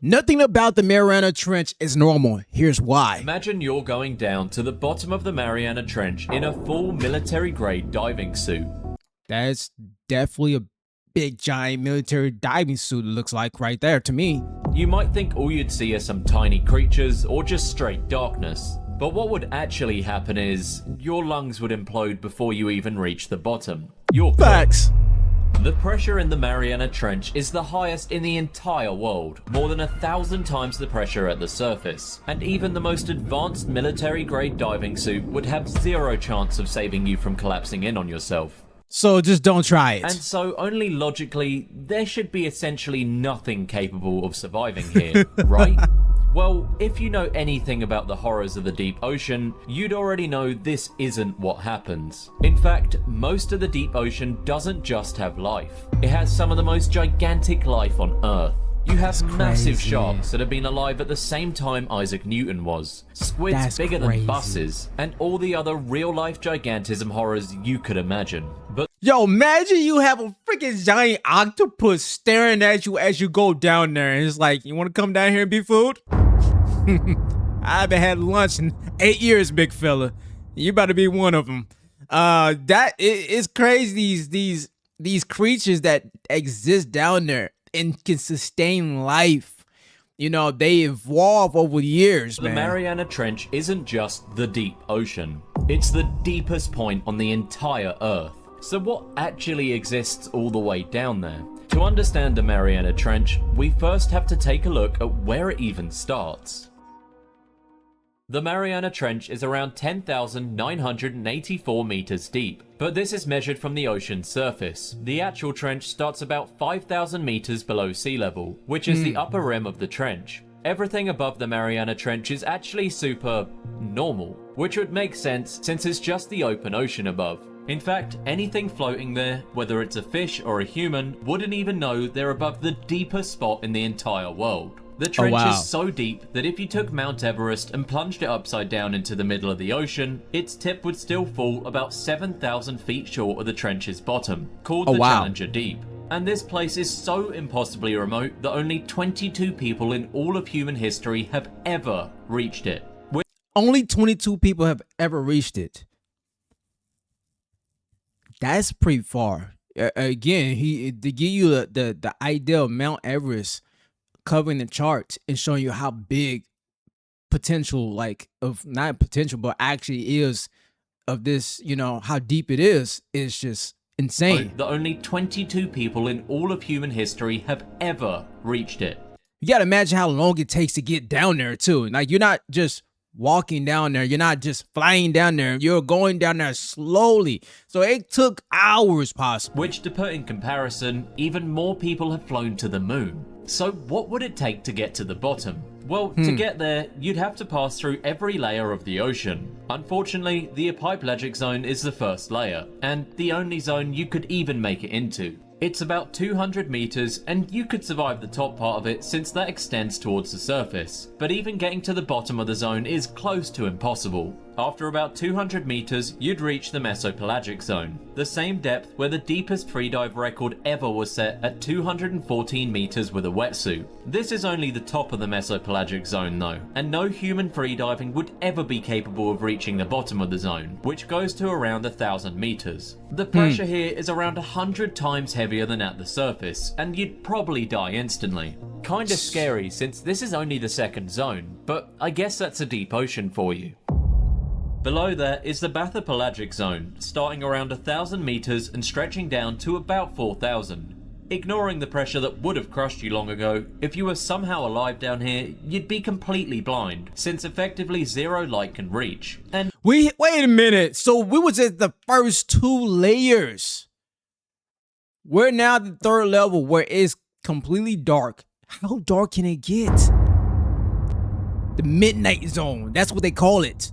Nothing about the Mariana Trench is normal. Here's why. Imagine you're going down to the bottom of the Mariana Trench in a full military-grade diving suit. That's definitely a big, giant military diving suit, it looks like right there to me. You might think all you'd see are some tiny creatures or just straight darkness. But what would actually happen is your lungs would implode before you even reach the bottom. Facts. The pressure in the Mariana Trench is the highest in the entire world, more than 1,000 times the pressure at the surface. And even the most advanced military-grade diving suit would have zero chance of saving you from collapsing in on yourself. So just don't try it. And so only logically, there should be essentially nothing capable of surviving here, right? Well, if you know anything about the horrors of the deep ocean, you'd already know this isn't what happens. In fact, most of the deep ocean doesn't just have life. It has some of the most gigantic life on Earth. You have massive sharks that have been alive at the same time Isaac Newton was, squids bigger than buses, and all the other real-life gigantism horrors you could imagine. But yo, imagine you have a freaking giant octopus staring at you as you go down there, and it's like, you want to come down here and be food? I haven't had lunch in 8 years, big fella. You about to be one of them. It's crazy. These creatures that exist down there and can sustain life. You know, they evolve over years, man. The Mariana Trench isn't just the deep ocean. It's the deepest point on the entire Earth. So what actually exists all the way down there? To understand the Mariana Trench, we first have to take a look at where it even starts. The Mariana Trench is around 10,984 meters deep, but this is measured from the ocean's surface. The actual trench starts about 5,000 meters below sea level, which is the upper rim of the trench. Everything above the Mariana Trench is actually super normal, which would make sense since it's just the open ocean above. In fact, anything floating there, whether it's a fish or a human, wouldn't even know they're above the deepest spot in the entire world. The trench is so deep that if you took Mount Everest and plunged it upside down into the middle of the ocean, its tip would still fall about 7,000 feet short of the trench's bottom, called the Challenger Deep. And this place is so impossibly remote that only 22 people in all of human history have ever reached it. Only 22 people have ever reached it. That's pretty far. Again, to give you the idea of Mount Everest covering the charts and showing you how big potential, like, of not potential, but actually is of this, you know, how deep it is just insane. That only 22 people in all of human history have ever reached it. You gotta imagine how long it takes to get down there too. Like, you're not just walking down there, you're not just flying down there, you're going down there slowly. So it took hours possibly. Which, to put in comparison, even more people have flown to the moon. So what would it take to get to the bottom? Well, to get there, you'd have to pass through every layer of the ocean. Unfortunately, the epipelagic zone is the first layer, and the only zone you could even make it into. It's about 200 meters, and you could survive the top part of it since that extends towards the surface. But even getting to the bottom of the zone is close to impossible. After about 200 meters, you'd reach the mesopelagic zone, the same depth where the deepest freedive record ever was set at 214 meters with a wetsuit. This is only the top of the mesopelagic zone though, and no human freediving would ever be capable of reaching the bottom of the zone, which goes to around 1,000 meters. The pressure here is around 100 times heavier than at the surface, and you'd probably die instantly. Kinda scary since this is only the second zone, but I guess that's a deep ocean for you. Below that is the bathypelagic zone, starting around 1,000 meters and stretching down to about 4,000. Ignoring the pressure that would have crushed you long ago, if you were somehow alive down here, you'd be completely blind, since effectively zero light can reach. And wait a minute, so we was at the first 2 layers. We're now at the 3rd level where it's completely dark. How dark can it get? The midnight zone, that's what they call it.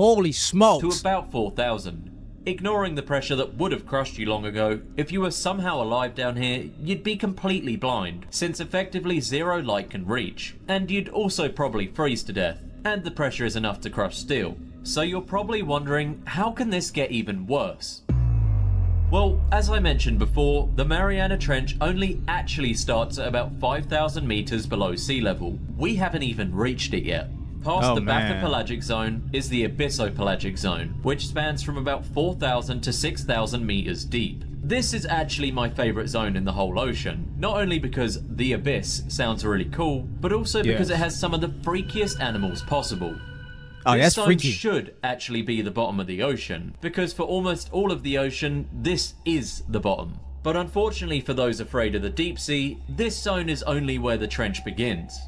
Holy smokes. To about 4,000. Ignoring the pressure that would have crushed you long ago, if you were somehow alive down here, you'd be completely blind, since effectively zero light can reach. And you'd also probably freeze to death, and the pressure is enough to crush steel. So you're probably wondering, how can this get even worse? Well, as I mentioned before, the Mariana Trench only actually starts at about 5,000 meters below sea level. We haven't even reached it yet. Past the bathypelagic zone is the abyssopelagic zone, which spans from about 4,000 to 6,000 meters deep. This is actually my favorite zone in the whole ocean, not only because the abyss sounds really cool, but also because it has some of the freakiest animals possible. Oh, this that's zone freaky. should actually be the bottom of the ocean, because for almost all of the ocean, this is the bottom. But unfortunately for those afraid of the deep sea, this zone is only where the trench begins.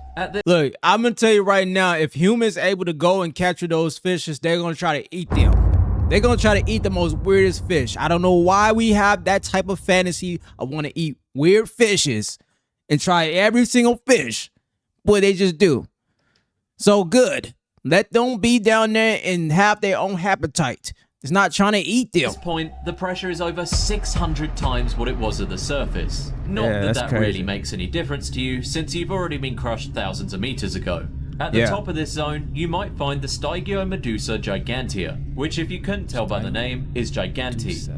Look, I'm gonna tell you right now, if humans able to go and capture those fishes, they're gonna try to eat them. They're gonna try to eat the most weirdest fish. I don't know why we have that type of fantasy of want to eat weird fishes and try every single fish. Boy, they just do. So good. Let them be down there and have their own appetite. It's not trying to eat them. At this point, the pressure is over 600 times what it was at the surface. Not that really makes any difference to you, since you've already been crushed thousands of meters ago. At the top of this zone, you might find the Stygiomedusa gigantea, which if you couldn't tell by the name, is giganti.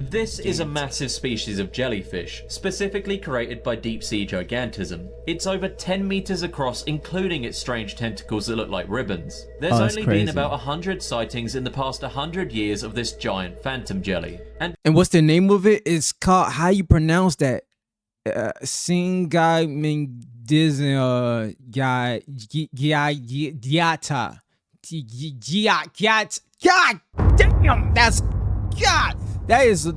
This is a massive species of jellyfish, specifically created by deep sea gigantism. It's over 10 meters across, including its strange tentacles that look like ribbons. There's only been about 100 sightings in the past 100 years of this giant phantom jelly. And what's the name of it? It's called, how you pronounce that? Gigantism, God damn, that's God. That is,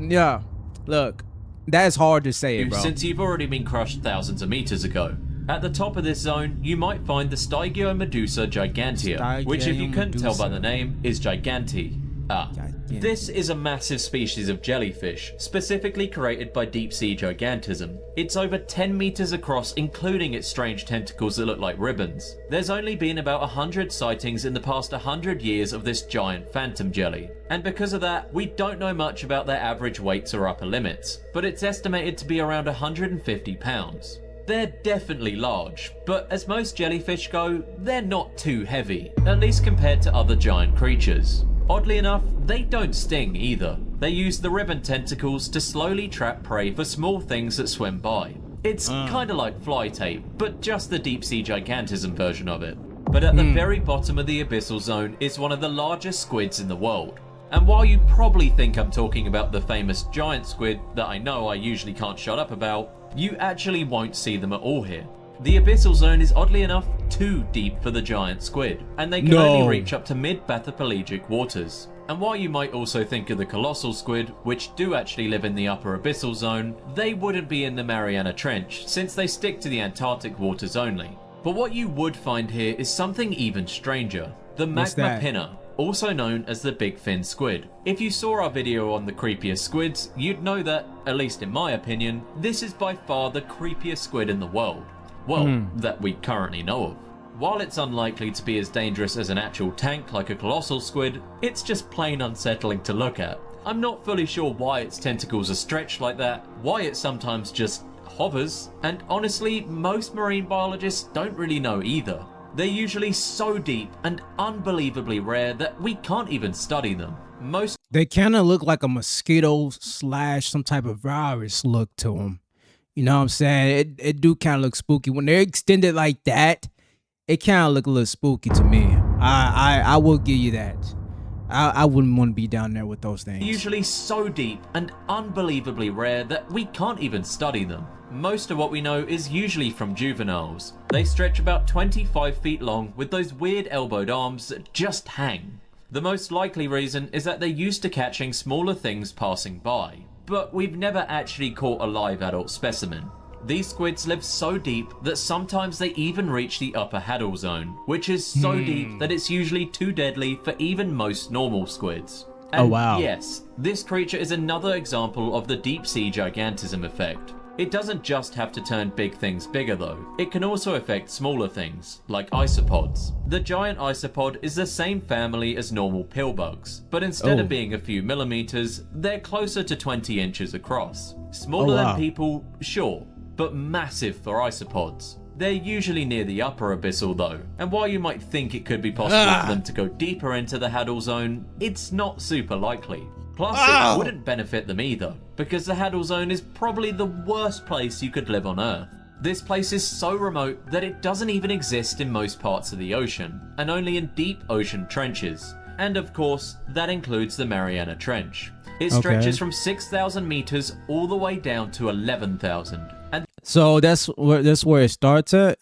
look, that is hard to say, bro. Since you've already been crushed thousands of meters ago. At the top of this zone, you might find the Stygiomedusa gigantea, which if you couldn't tell by the name, is giganti. This is a massive species of jellyfish, specifically created by deep sea gigantism. It's over 10 meters across, including its strange tentacles that look like ribbons. There's only been about 100 sightings in the past 100 years of this giant phantom jelly. And because of that, we don't know much about their average weights or upper limits, but it's estimated to be around 150 pounds. They're definitely large, but as most jellyfish go, they're not too heavy, at least compared to other giant creatures. Oddly enough, they don't sting either. They use the ribbon tentacles to slowly trap prey for small things that swim by. It's kinda like fly tape, but just the deep sea gigantism version of it. But at the very bottom of the abyssal zone is one of the largest squids in the world. And while you probably think I'm talking about the famous giant squid that I know I usually can't shut up about, you actually won't see them at all here. The abyssal zone is oddly enough too deep for the giant squid, and they can only reach up to mid-bathypelagic waters. And while you might also think of the colossal squid, which do actually live in the upper abyssal zone, they wouldn't be in the Mariana Trench, since they stick to the Antarctic waters only. But what you would find here is something even stranger. The magma pinna, also known as the big fin squid. If you saw our video on the creepiest squids, you'd know that, at least in my opinion, this is by far the creepiest squid in the world. Well, that we currently know of. While it's unlikely to be as dangerous as an actual tank like a colossal squid, it's just plain unsettling to look at. I'm not fully sure why its tentacles are stretched like that, why it sometimes just hovers, and honestly, most marine biologists don't really know either. They're usually so deep and unbelievably rare that we can't even study them. They kind of look like a mosquito / some type of virus look to them. You know what I'm saying? It do kind of look spooky. When they're extended like that, it kind of look a little spooky to me. I will give you that. I wouldn't want to be down there with those things. Usually so deep and unbelievably rare that we can't even study them. Most of what we know is usually from juveniles. They stretch about 25 feet long with those weird elbowed arms that just hang. The most likely reason is that they're used to catching smaller things passing by. But we've never actually caught a live adult specimen. These squids live so deep that sometimes they even reach the upper hadal zone, which is so deep that it's usually too deadly for even most normal squids. And yes, this creature is another example of the deep sea gigantism effect. It doesn't just have to turn big things bigger though, it can also affect smaller things, like isopods. The giant isopod is the same family as normal pill bugs, but instead of being a few millimeters, they're closer to 20 inches across. Smaller than people, sure, but massive for isopods. They're usually near the upper abyssal though, and while you might think it could be possible for them to go deeper into the hadal zone, it's not super likely. Plus, it wouldn't benefit them either, because the Hadal Zone is probably the worst place you could live on Earth. This place is so remote that it doesn't even exist in most parts of the ocean, and only in deep ocean trenches. And of course, that includes the Mariana Trench. It stretches from 6,000 meters all the way down to 11,000. And so that's where it starts at?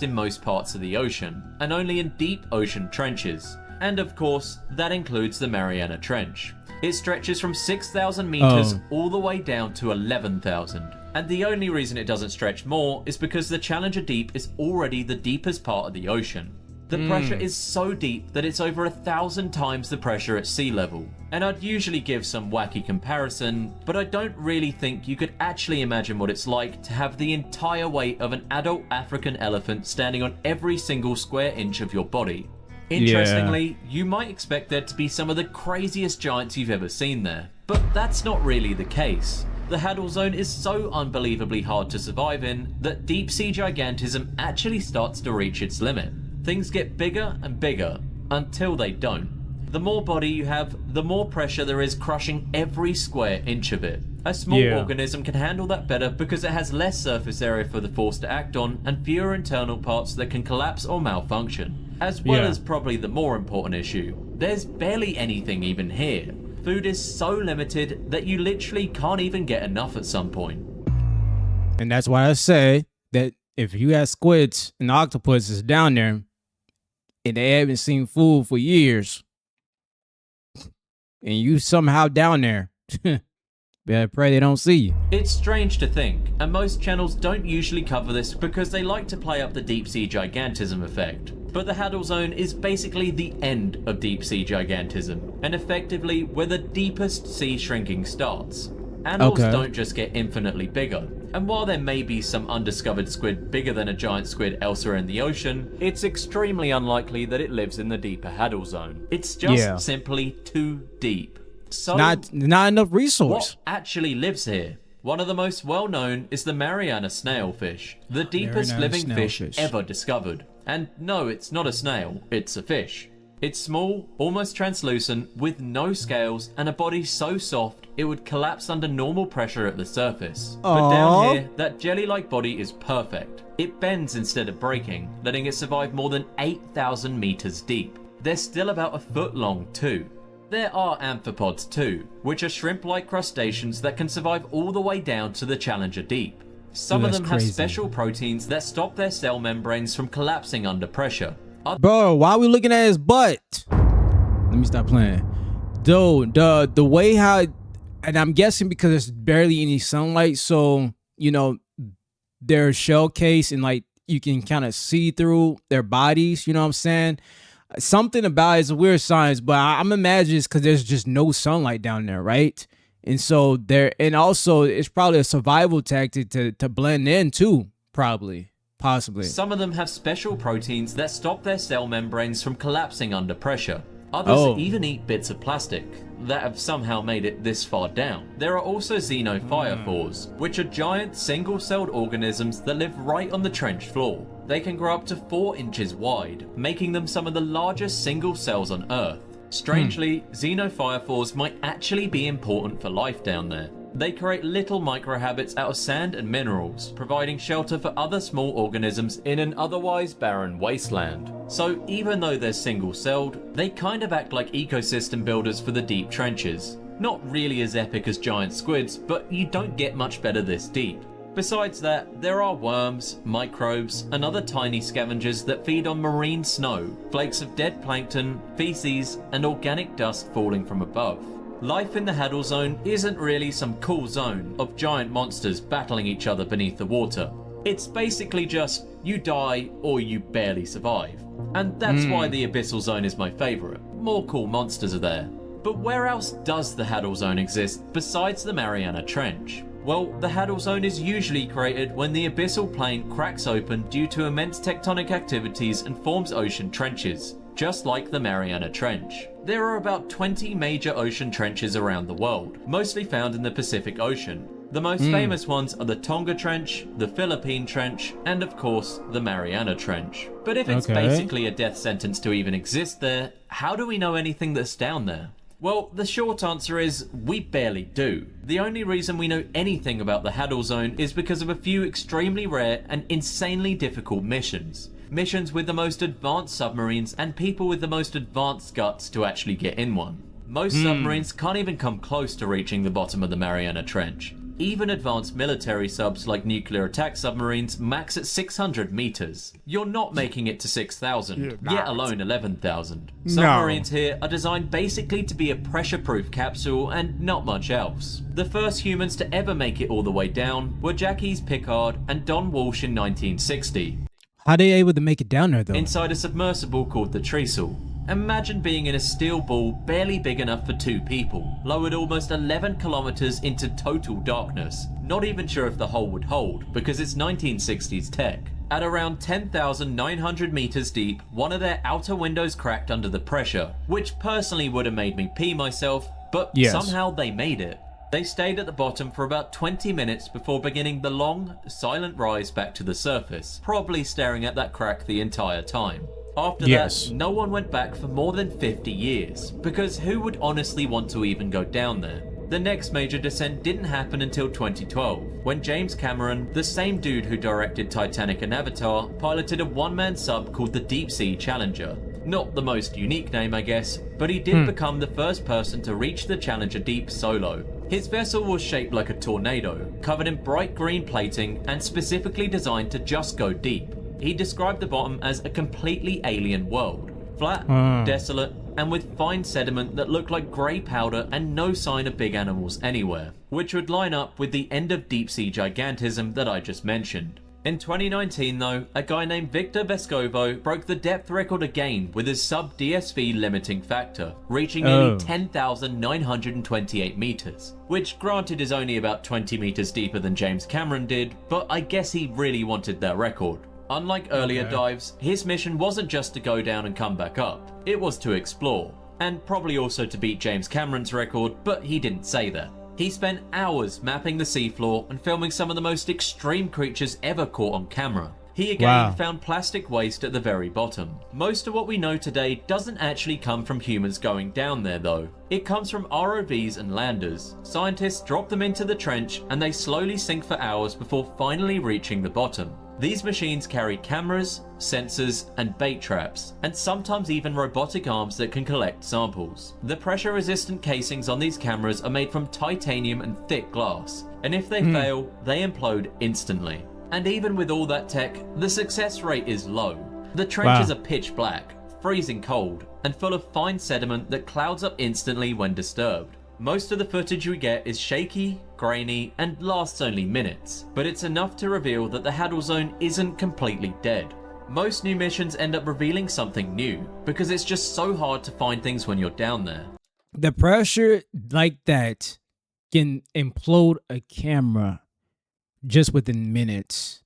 In most parts of the ocean, and only in deep ocean trenches. And of course, that includes the Mariana Trench. It stretches from 6,000 meters all the way down to 11,000. And the only reason it doesn't stretch more is because the Challenger Deep is already the deepest part of the ocean. The pressure is so deep that it's over 1,000 times the pressure at sea level. And I'd usually give some wacky comparison, but I don't really think you could actually imagine what it's like to have the entire weight of an adult African elephant standing on every single square inch of your body. Interestingly, you might expect there to be some of the craziest giants you've ever seen there, but that's not really the case. The Hadal Zone is so unbelievably hard to survive in that deep sea gigantism actually starts to reach its limit. Things get bigger and bigger until they don't. The more body you have, the more pressure there is crushing every square inch of it. A small organism can handle that better because it has less surface area for the force to act on and fewer internal parts that can collapse or malfunction. As well as probably the more important issue, there's barely anything even here. Food is so limited that you literally can't even get enough at some point. And that's why I say that if you have squids and octopuses down there and they haven't seen food for years and you somehow down there, better pray they don't see you. It's strange to think, and most channels don't usually cover this because they like to play up the deep sea gigantism effect. But the Hadal Zone is basically the end of deep sea gigantism, and effectively where the deepest sea shrinking starts. Animals don't just get infinitely bigger, and while there may be some undiscovered squid bigger than a giant squid elsewhere in the ocean, it's extremely unlikely that it lives in the deeper Hadal Zone. It's just simply too deep. So, not enough resource. What actually lives here? One of the most well-known is the Mariana snailfish, the deepest living fish ever discovered. And no, it's not a snail, it's a fish. It's small, almost translucent, with no scales, and a body so soft it would collapse under normal pressure at the surface. But down here, that jelly-like body is perfect. It bends instead of breaking, letting it survive more than 8,000 meters deep. They're still about a foot long too. There are amphipods too, which are shrimp-like crustaceans that can survive all the way down to the Challenger Deep. Some of them have special proteins that stop their cell membranes from collapsing under pressure. Bro, why are we looking at his butt? Let me stop playing. Dude, the way how, and I'm guessing because there's barely any sunlight, so, you know, their shell case and like you can kind of see through their bodies, you know what I'm saying? Something about it's a weird science, but I'm imagining it's because there's just no sunlight down there, right? And so and also it's probably a survival tactic to blend in too, possibly. Some of them have special proteins that stop their cell membranes from collapsing under pressure. Others even eat bits of plastic that have somehow made it this far down. There are also xenophyrophores, which are giant single-celled organisms that live right on the trench floor. They can grow up to 4 inches wide, making them some of the largest single cells on Earth. Strangely, xenophyrophores might actually be important for life down there. They create little microhabits out of sand and minerals, providing shelter for other small organisms in an otherwise barren wasteland. So even though they're single-celled, they kind of act like ecosystem builders for the deep trenches. Not really as epic as giant squids, but you don't get much better this deep. Besides that, there are worms, microbes, and other tiny scavengers that feed on marine snow, flakes of dead plankton, feces, and organic dust falling from above. Life in the Hadal Zone isn't really some cool zone of giant monsters battling each other beneath the water. It's basically just, you die or you barely survive. And that's why the Abyssal Zone is my favourite. More cool monsters are there. But where else does the Hadal Zone exist besides the Mariana Trench? Well, the Hadal Zone is usually created when the abyssal plain cracks open due to immense tectonic activities and forms ocean trenches, just like the Mariana Trench. There are about 20 major ocean trenches around the world, mostly found in the Pacific Ocean. The most famous ones are the Tonga Trench, the Philippine Trench, and of course, the Mariana Trench. But if it's basically a death sentence to even exist there, how do we know anything that's down there? Well, the short answer is we barely do. The only reason we know anything about the Hadal Zone is because of a few extremely rare and insanely difficult missions. Missions with the most advanced submarines and people with the most advanced guts to actually get in one. Most submarines can't even come close to reaching the bottom of the Mariana Trench. Even advanced military subs like nuclear attack submarines max at 600 meters. You're not making it to 6,000, yet alone 11,000. Submarines here are designed basically to be a pressure-proof capsule and not much else. The first humans to ever make it all the way down were Jacques Piccard and Don Walsh in 1960. How they able to make it down there though? Inside a submersible called the Treacle. Imagine being in a steel ball barely big enough for 2 people, lowered almost 11 kilometers into total darkness. Not even sure if the hull would hold, because it's 1960s tech. At around 10,900 meters deep, one of their outer windows cracked under the pressure, which personally would have made me pee myself, but somehow they made it. They stayed at the bottom for about 20 minutes before beginning the long, silent rise back to the surface, probably staring at that crack the entire time. After that, no one went back for more than 50 years, because who would honestly want to even go down there? The next major descent didn't happen until 2012, when James Cameron, the same dude who directed Titanic and Avatar, piloted a one-man sub called the Deep Sea Challenger. Not the most unique name, I guess, but he did become the first person to reach the Challenger Deep solo. His vessel was shaped like a tornado, covered in bright green plating and specifically designed to just go deep. He described the bottom as a completely alien world. Flat, desolate, and with fine sediment that looked like grey powder and no sign of big animals anywhere, which would line up with the end of deep sea gigantism that I just mentioned. In 2019 though, a guy named Victor Vescovo broke the depth record again with his sub DSV limiting factor, reaching nearly 10,928 meters, which granted is only about 20 meters deeper than James Cameron did, but I guess he really wanted that record. Unlike earlier dives, his mission wasn't just to go down and come back up, it was to explore, and probably also to beat James Cameron's record, but he didn't say that. He spent hours mapping the seafloor and filming some of the most extreme creatures ever caught on camera. He again found plastic waste at the very bottom. Most of what we know today doesn't actually come from humans going down there though. It comes from ROVs and landers. Scientists drop them into the trench and they slowly sink for hours before finally reaching the bottom. These machines carry cameras, sensors, and bait traps, and sometimes even robotic arms that can collect samples. The pressure-resistant casings on these cameras are made from titanium and thick glass, and if they fail, they implode instantly. And even with all that tech, the success rate is low. The trenches are pitch black, freezing cold, and full of fine sediment that clouds up instantly when disturbed. Most of the footage we get is shaky, grainy, and lasts only minutes, but it's enough to reveal that the Hadal Zone isn't completely dead. Most new missions end up revealing something new, because it's just so hard to find things when you're down there. The pressure like that can implode a camera just within minutes.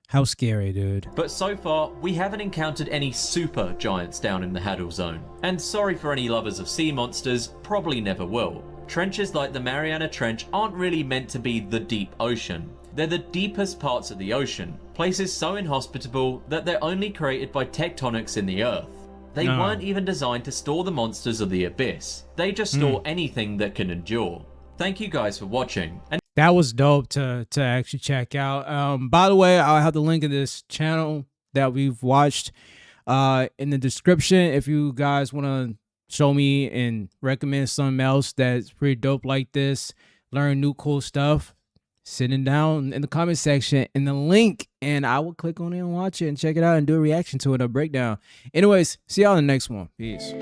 How scary, dude. But so far, we haven't encountered any super giants down in the Hadal Zone. And sorry for any lovers of sea monsters, probably never will. Trenches like the Mariana Trench aren't really meant to be the deep ocean. They're the deepest parts of the ocean, places so inhospitable that they're only created by tectonics in the earth. They weren't even designed to store the monsters of the abyss. They just store anything that can endure. Thank you guys for watching. And that was dope to actually check out. By the way, I'll have the link in this channel that we've watched in the description if you guys want to show me and recommend something else that's pretty dope like this, learn new cool stuff, sitting down in the comment section in the link, and I will click on it and watch it and check it out and do a reaction to it, a breakdown. Anyways, see y'all in the next one. Peace.